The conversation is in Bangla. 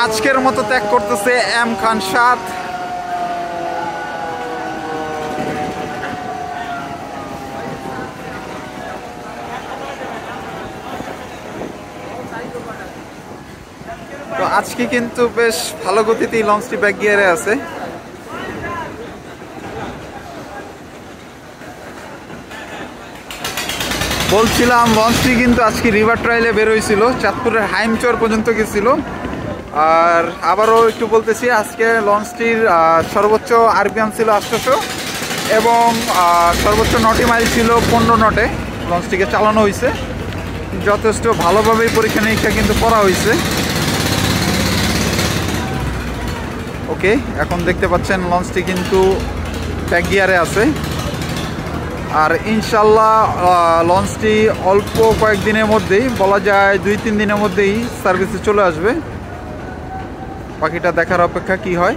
আজকের মতো ত্যাগ করতেছে এম খান 7। তো আজকে কিন্তু বেশ ভালো গতিতেই লঞ্চটি ব্যাক গিয়ারে আছে। বলছিলাম লঞ্চটি কিন্তু আজকে রিভার ট্রায়ালে বের হয়েছিল, চাঁদপুরের হাইমচর পর্যন্ত গেছিল। আর আবারও একটু বলতেছি, আজকে লঞ্চটির সর্বোচ্চ আরপিএম ছিল 800 এবং সর্বোচ্চ নটি মাইল ছিল 15 নটে লঞ্চটিকে চালানো হয়েছে। যথেষ্ট ভালোভাবেই পরীক্ষা নিরীক্ষা কিন্তু করা হয়েছে। ওকে, এখন দেখতে পাচ্ছেন লঞ্চটি কিন্তু ব্যাক গিয়ারে আছে। আর ইনশাল্লাহ লঞ্চটি অল্প কয়েকদিনের মধ্যেই, বলা যায় 2-3 দিনের মধ্যেই সার্ভিসে চলে আসবে। বাকিটা দেখার অপেক্ষা কি হয়।